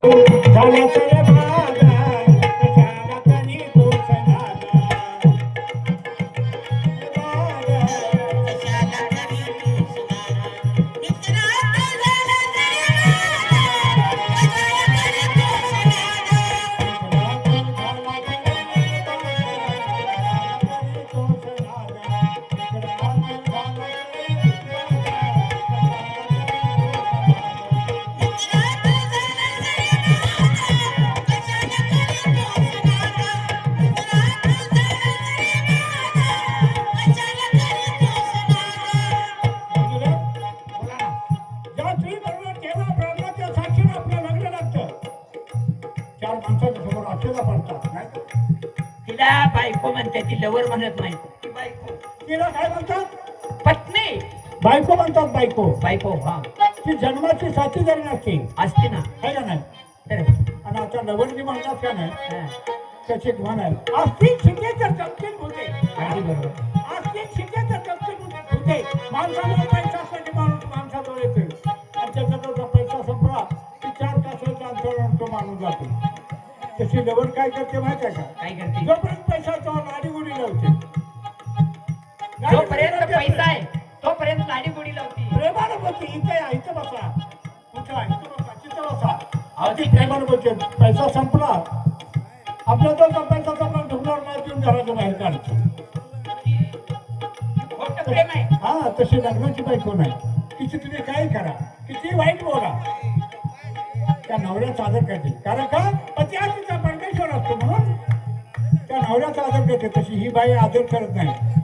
झाला तर भागा कशाला करी तो सणाला तिला बायको म्हणते, ती लवर म्हणत नाही. ती बायको. तिला काय म्हणतात? पत्नी. बायको म्हणतात. बायको. बायको. हा. ती जन्माची साथीदारी नसते. असते ना. आहे का नाही? तर आणि आता लवणगी म्हणतात का नाही, त्याचे म्हणाल आस्तिक शिकेच्या चमचीत होते. अगदी बरोबर. आस्तिक शिकेच्या चमचीत होते. माणसाला पैसा असल्याने माणूस माणसाजवळ येतो आणि त्याच्याजवळचा पैसा संपला की 4 तासाच्या अंतरावर तो माणूस जातो. तशी लवण काय करते माहिती आहे का? काय करते? जोपर्यंत पैसा तो लाडी गोडी लावते. जोपर्यंत पैसा आहे तोपर्यंत लाडी गोडी लावते. प्रेमानं बोलते, इथे या, इथं बसा, कुठं इथं बसा, तिथं बसा. अगदी प्रेमानं बोलते. पैसा संपला, आपल्या तो पैसा संपला, ढुकणार नाही देऊन घराच्या बाहेर काढतो. मोठं प्रेम आहे. हा, तशी लग्नाची बायको नाही. तिची तुम्ही काही करा, किती वाईट बोला, त्या नवऱ्याचा आदर करते. कारण का? पती हा तिचा परमेश्वर असतो म्हणून त्या नवऱ्याचा आदर करते. तशी ही बाई आदर करत नाही.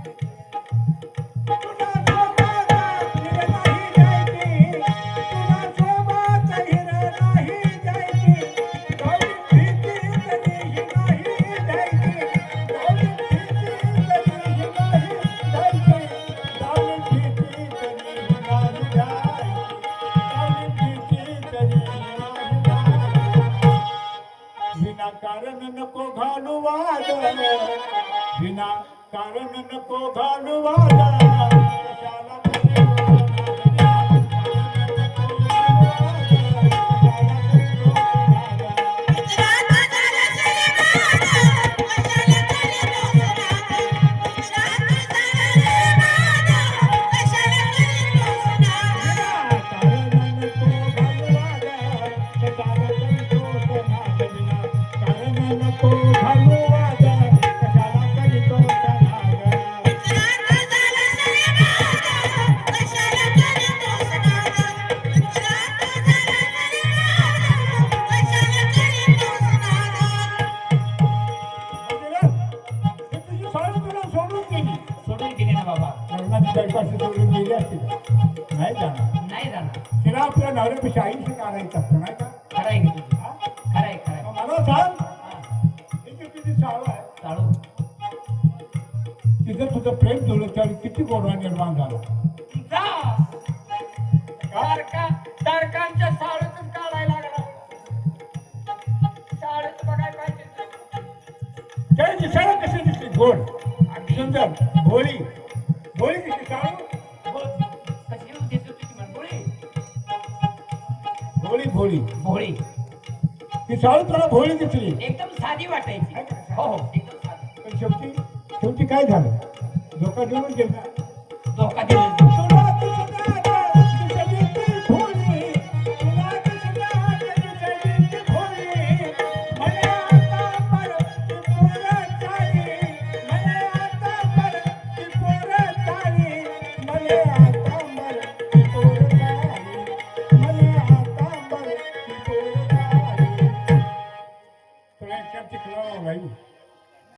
कारण नको घालू वाद, विना कारण नको घालू वाद. नाही जाणार. नाही जाणार. तिला आपल्या नवऱ्यापेक्षा आयुष्य काढायचं असतं नाही का? खरंय की तुझी. खरंय खरंय. मला सांग, तुझी चालू आहे चालू. तिथं तुझं प्रेम जुळलं त्यावेळी किती गोडवा निर्माण झाला. तारकांच्या साडूतच काढायला लागला. साडूच बघायला पाहिजे. त्या दिसायला कशी दिसली? गोड, सुंदर, भोळी. भोळी दिसली साडू. कशी होती तुझी मनभोळी? भोळी भोळी भोळी. ती साडू तुला भोळी दिसली. एकदम साधी वाटायची. हो हो, एकदम साधी. पण शेवटी काय झालं? धोका देऊन गेला. धोका दिला. Right.